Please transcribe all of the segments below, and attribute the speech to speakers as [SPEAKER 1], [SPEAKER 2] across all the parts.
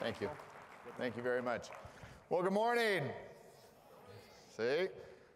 [SPEAKER 1] Thank you. Thank you very much. Well, good morning. See?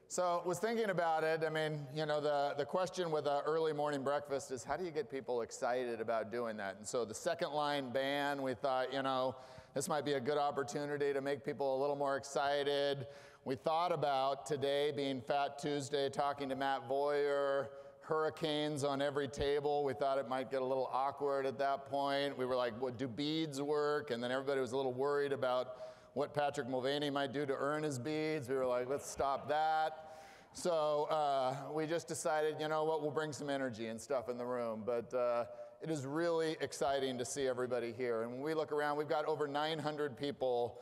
[SPEAKER 1] So was thinking about it. I mean, you know, the question with an early morning breakfast is how do you get people excited about doing that? And so the second line band, we thought, you know, this might be a good opportunity to make people a little more excited. We thought about today being Fat Tuesday, talking to Matt Voyer, hurricanes on every table. We thought it might get a little awkward at that point. We were like, what, do beads work? And then everybody was a little worried about what Patrick Mulvaney might do to earn his beads. We were like, let's stop that. So we just decided, you know what, we'll bring some energy and stuff in the room. But it is really exciting to see everybody here. And when we look around, we've got over 900 people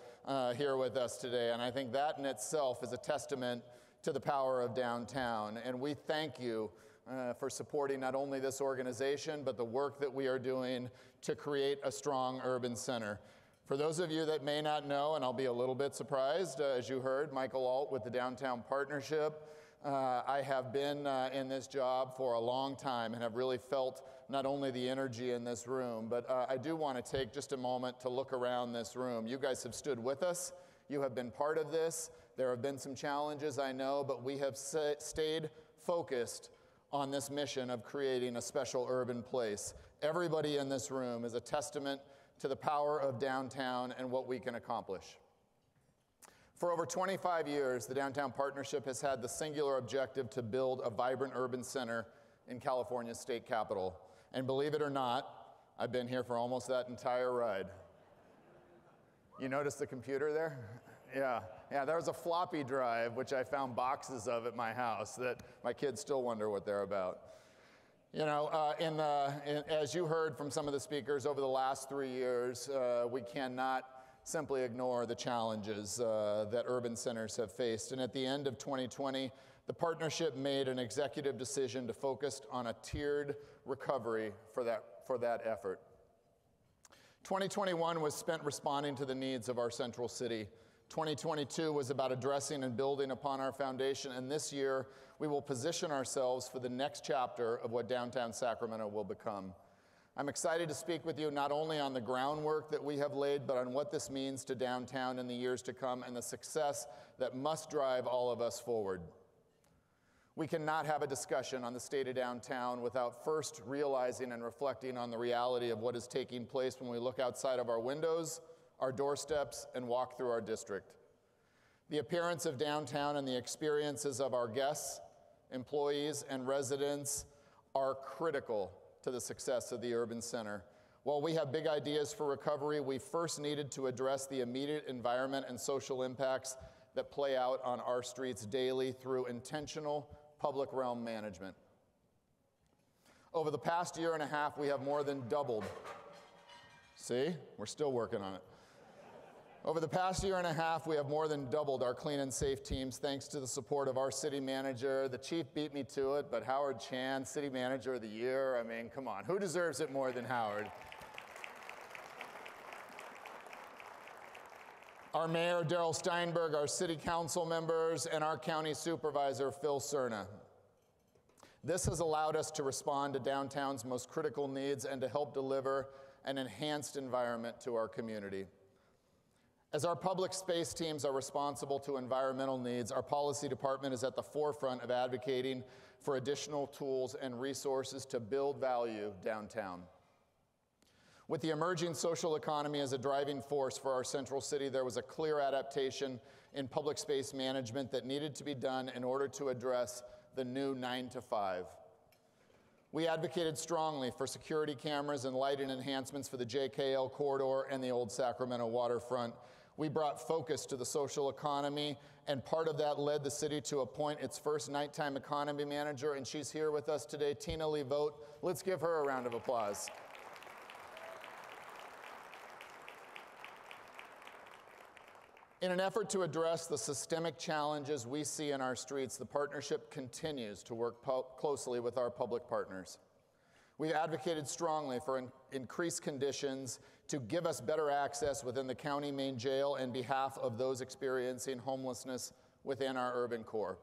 [SPEAKER 1] here with us today. And I think that in itself is a testament to the power of downtown. And we thank you for supporting not only this organization, but the work that we are doing to create a strong urban center. For those of you that may not know, and I'll be a little bit surprised, as you heard, Michael Ault with the Downtown Partnership. I have been in this job for a long time and have really felt not only the energy in this room, but I do want to take just a moment to look around this room. You guys have stood with us. You have been part of this. There have been some challenges, I know, but we have stayed focused on this mission of creating a special urban place. Everybody in this room is a testament to the power of downtown and what we can accomplish. For over 25 years, the Downtown Partnership has had the singular objective to build a vibrant urban center in California's state capital. And believe it or not, I've been here for almost that entire ride. You notice the computer there? Yeah, there was a floppy drive, which I found boxes of at my house that my kids still wonder what they're about. You know, as you heard from some of the speakers over the last 3 years, we cannot simply ignore the challenges that urban centers have faced. And at the end of 2020, the partnership made an executive decision to focus on a tiered recovery for that effort. 2021 was spent responding to the needs of our central city. 2022 was about addressing and building upon our foundation, and this year we will position ourselves for the next chapter of what downtown Sacramento will become. I'm excited to speak with you not only on the groundwork that we have laid, but on what this means to downtown in the years to come and the success that must drive all of us forward. We cannot have a discussion on the state of downtown without first realizing and reflecting on the reality of what is taking place when we look outside of our windows, our doorsteps, and walk through our district. The appearance of downtown and the experiences of our guests, employees, and residents are critical to the success of the urban center. While we have big ideas for recovery, we first needed to address the immediate environment and social impacts that play out on our streets daily through intentional public realm management. Over the past year and a half, we have more than doubled. See, we're still working on it. Over the past year and a half, we have more than doubled our clean and safe teams thanks to the support of our city manager. The chief beat me to it, but Howard Chan, City Manager of the Year, I mean, come on, who deserves it more than Howard? Our mayor, Darrell Steinberg, our city council members, and our county supervisor, Phil Cerna. This has allowed us to respond to downtown's most critical needs and to help deliver an enhanced environment to our community. As our public space teams are responsible to environmental needs, our policy department is at the forefront of advocating for additional tools and resources to build value downtown. With the emerging social economy as a driving force for our central city, there was a clear adaptation in public space management that needed to be done in order to address the new 9 to 5. We advocated strongly for security cameras and lighting enhancements for the JKL corridor and the Old Sacramento waterfront. We brought focus to the social economy, and part of that led the city to appoint its first nighttime economy manager, and she's here with us today, Tina Lee Vogt. Let's give her a round of applause. In an effort to address the systemic challenges we see in our streets, the partnership continues to work closely with our public partners. We've advocated strongly for increased conditions to give us better access within the county main jail on behalf of those experiencing homelessness within our urban core.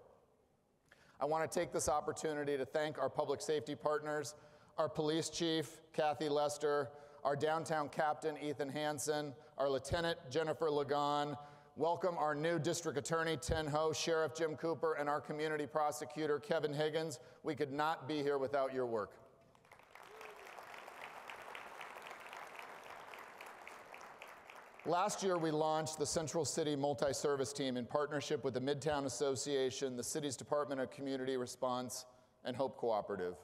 [SPEAKER 1] I want to take this opportunity to thank our public safety partners, our police chief, Kathy Lester, our downtown captain, Ethan Hansen, our lieutenant, Jennifer Lagon. Welcome our new district attorney, Tin Ho, Sheriff Jim Cooper, and our community prosecutor, Kevin Higgins. We could not be here without your work. Last year, we launched the Central City Multi-Service Team in partnership with the Midtown Association, the city's Department of Community Response, and Hope Cooperative.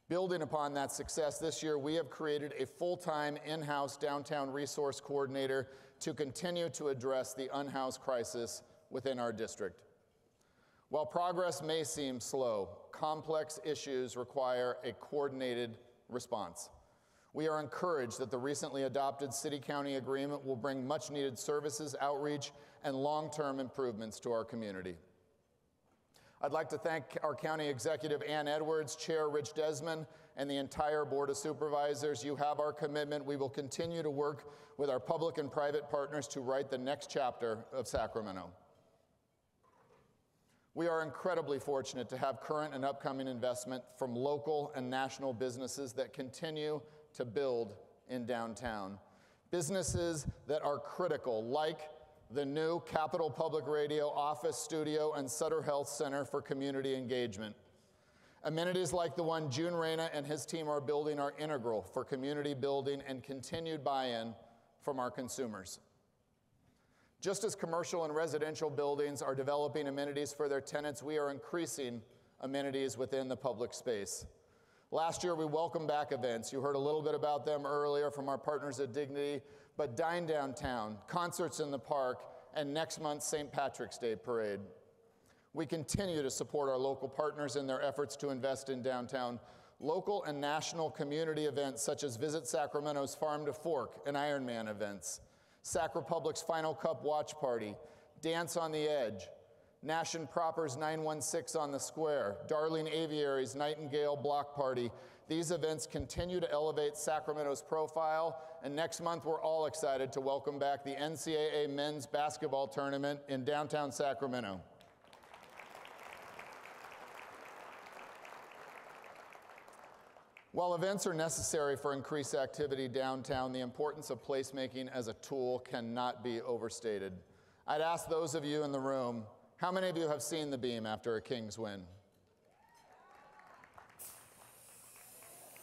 [SPEAKER 1] Building upon that success this year, we have created a full-time in-house downtown resource coordinator to continue to address the unhoused crisis within our district. While progress may seem slow, complex issues require a coordinated response. We are encouraged that the recently adopted city-county agreement will bring much-needed services, outreach, and long-term improvements to our community. I'd like to thank our County Executive Ann Edwards, Chair Rich Desmond, and the entire Board of Supervisors. You have our commitment. We will continue to work with our public and private partners to write the next chapter of Sacramento. We are incredibly fortunate to have current and upcoming investment from local and national businesses that continue to build in downtown. Businesses that are critical, like the new Capitol Public Radio office studio and Sutter Health Center for community engagement. Amenities like the one June Reyna and his team are building are integral for community building and continued buy-in from our consumers. Just as commercial and residential buildings are developing amenities for their tenants, we are increasing amenities within the public space. Last year, we welcomed back events. You heard a little bit about them earlier from our partners at Dignity, but Dine Downtown, concerts in the park, and next month's St. Patrick's Day Parade. We continue to support our local partners in their efforts to invest in downtown. Local and national community events such as Visit Sacramento's Farm to Fork and Ironman events, Sac Republic's Final Cup Watch Party, Dance on the Edge, Nash and Proper's 916 on the Square, Darling Aviary's Nightingale Block Party. These events continue to elevate Sacramento's profile, and next month we're all excited to welcome back the NCAA Men's Basketball Tournament in downtown Sacramento. While events are necessary for increased activity downtown, the importance of placemaking as a tool cannot be overstated. I'd ask those of you in the room, how many of you have seen the beam after a Kings win?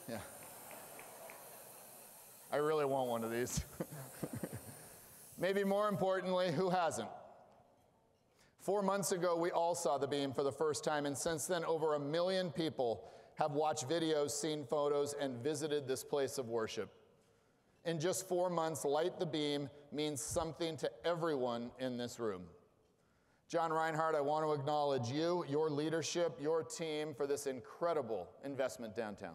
[SPEAKER 1] Yeah. I really want one of these. Maybe more importantly, who hasn't? 4 months ago, we all saw the beam for the first time, and since then, over 1 million people have watched videos, seen photos, and visited this place of worship. In just 4 months, Light the Beam means something to everyone in this room. John Reinhardt, I want to acknowledge you, your leadership, your team for this incredible investment downtown.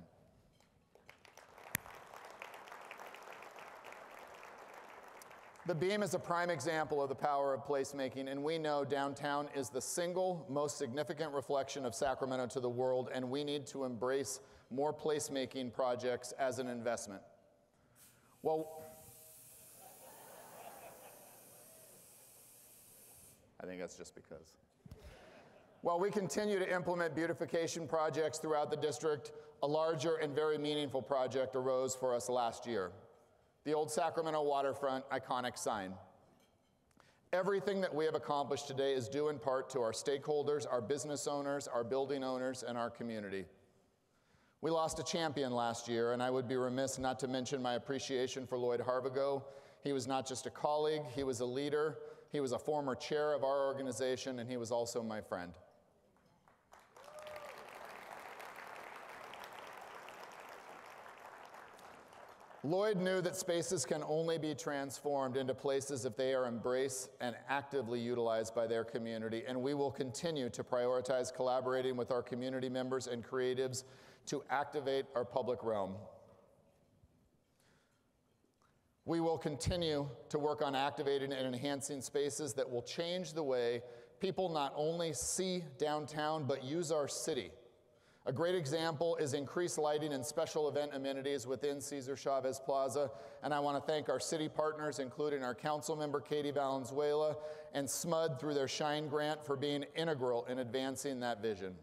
[SPEAKER 1] The Beam is a prime example of the power of placemaking, and we know downtown is the single most significant reflection of Sacramento to the world, and we need to embrace more placemaking projects as an investment. Well, I think that's just because. While we continue to implement beautification projects throughout the district, a larger and very meaningful project arose for us last year. The Old Sacramento Waterfront iconic sign. Everything that we have accomplished today is due in part to our stakeholders, our business owners, our building owners, and our community. We lost a champion last year, and I would be remiss not to mention my appreciation for Lloyd Harvigo. He was not just a colleague, he was a leader, he was a former chair of our organization, and he was also my friend. Lloyd knew that spaces can only be transformed into places if they are embraced and actively utilized by their community, and we will continue to prioritize collaborating with our community members and creatives to activate our public realm. We will continue to work on activating and enhancing spaces that will change the way people not only see downtown, but use our city. A great example is increased lighting and special event amenities within Cesar Chavez Plaza, and I want to thank our city partners, including our council member Katie Valenzuela and SMUD through their Shine Grant for being integral in advancing that vision.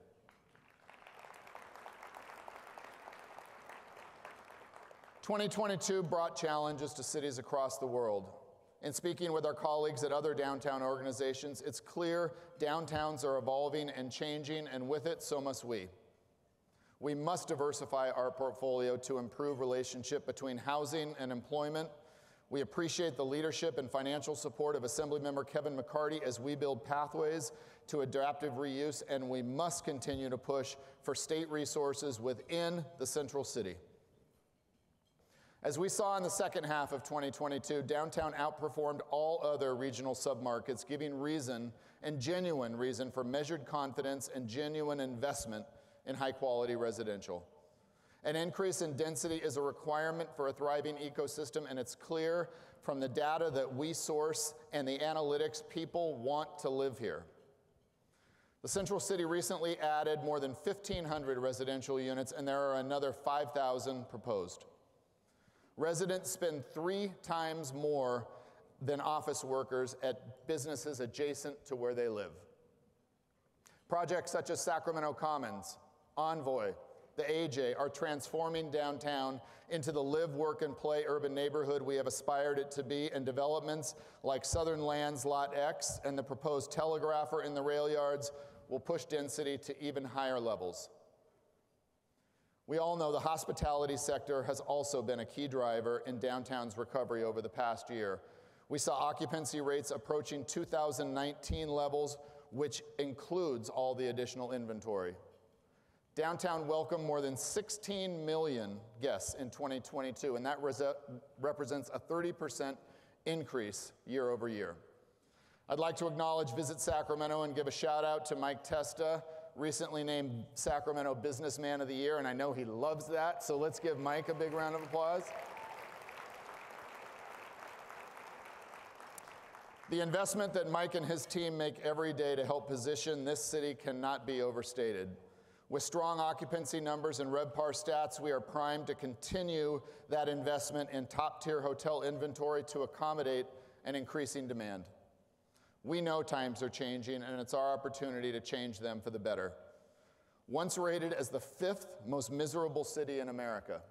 [SPEAKER 1] 2022 brought challenges to cities across the world. In speaking with our colleagues at other downtown organizations, it's clear downtowns are evolving and changing, and with it, so must we. We must diversify our portfolio to improve relationship between housing and employment. We appreciate the leadership and financial support of Assemblymember Kevin McCarty as we build pathways to adaptive reuse, and we must continue to push for state resources within the Central City. As we saw in the second half of 2022, downtown outperformed all other regional submarkets, giving reason and genuine reason for measured confidence and genuine investment in high-quality residential. An increase in density is a requirement for a thriving ecosystem, and it's clear from the data that we source and the analytics people want to live here. The Central City recently added more than 1,500 residential units, and there are another 5,000 proposed. Residents spend 3 times more than office workers at businesses adjacent to where they live. Projects such as Sacramento Commons, Envoy, the AJ are transforming downtown into the live, work, and play urban neighborhood we have aspired it to be, and developments like Southern Lands Lot X and the proposed telegrapher in the rail yards will push density to even higher levels. We all know the hospitality sector has also been a key driver in downtown's recovery over the past year. We saw occupancy rates approaching 2019 levels, which includes all the additional inventory. Downtown welcomed more than 16 million guests in 2022, and that represents a 30% increase year over year. I'd like to acknowledge Visit Sacramento and give a shout out to Mike Testa, recently named Sacramento Businessman of the Year, and I know he loves that, so let's give Mike a big round of applause. The investment that Mike and his team make every day to help position this city cannot be overstated. With strong occupancy numbers and RevPAR stats, we are primed to continue that investment in top-tier hotel inventory to accommodate an increasing demand. We know times are changing, and it's our opportunity to change them for the better. Once rated as the 5th most miserable city in America.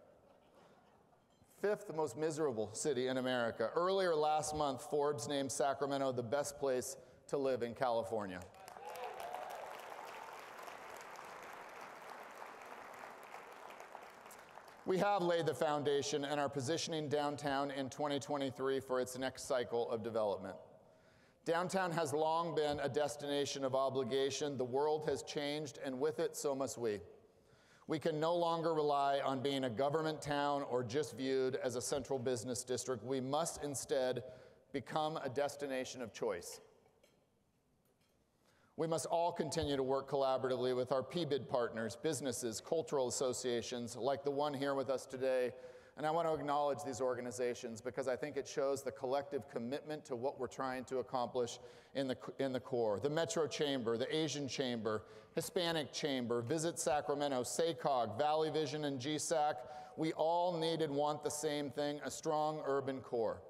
[SPEAKER 1] 5th most miserable city in America. Earlier last month, Forbes named Sacramento the best place to live in California. We have laid the foundation and are positioning downtown in 2023 for its next cycle of development. Downtown has long been a destination of obligation. The world has changed, and with it, so must we. We can no longer rely on being a government town or just viewed as a central business district. We must instead become a destination of choice. We must all continue to work collaboratively with our PBID partners, businesses, cultural associations, like the one here with us today. And I want to acknowledge these organizations because I think it shows the collective commitment to what we're trying to accomplish in the core. The Metro Chamber, the Asian Chamber, Hispanic Chamber, Visit Sacramento, SACOG, Valley Vision, and GSAC, we all need and want the same thing, a strong urban core.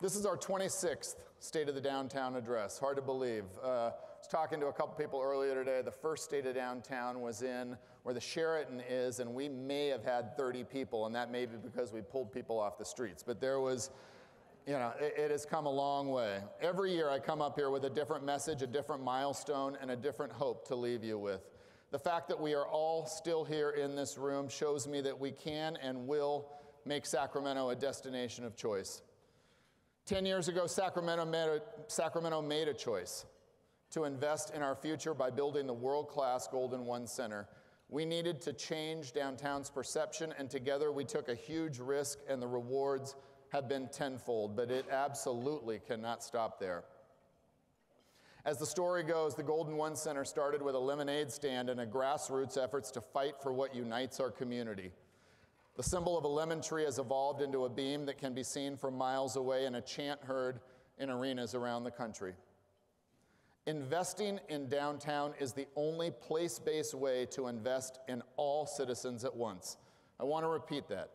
[SPEAKER 1] This is our 26th State of the Downtown address. Hard to believe. I was talking to a couple people earlier today. The first State of Downtown was in where the Sheraton is, and we may have had 30 people, and that may be because we pulled people off the streets. But there was, it has come a long way. Every year I come up here with a different message, a different milestone, and a different hope to leave you with. The fact that we are all still here in this room shows me that we can and will make Sacramento a destination of choice. 10 years ago, Sacramento made a choice to invest in our future by building the world-class Golden One Center. We needed to change downtown's perception, and together we took a huge risk, and the rewards have been tenfold, but it absolutely cannot stop there. As the story goes, the Golden One Center started with a lemonade stand and a grassroots efforts to fight for what unites our community. The symbol of a lemon tree has evolved into a beam that can be seen from miles away and a chant heard in arenas around the country. Investing in downtown is the only place-based way to invest in all citizens at once. I want to repeat that.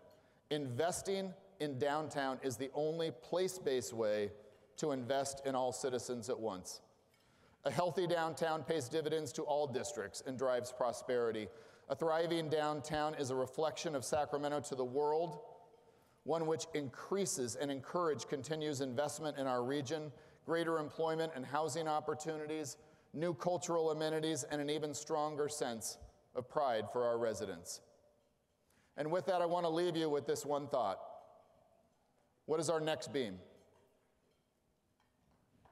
[SPEAKER 1] Investing in downtown is the only place-based way to invest in all citizens at once. A healthy downtown pays dividends to all districts and drives prosperity. A thriving downtown is a reflection of Sacramento to the world, one which increases and encourages continuous investment in our region, greater employment and housing opportunities, new cultural amenities, and an even stronger sense of pride for our residents. And with that, I want to leave you with this one thought. What is our next beam?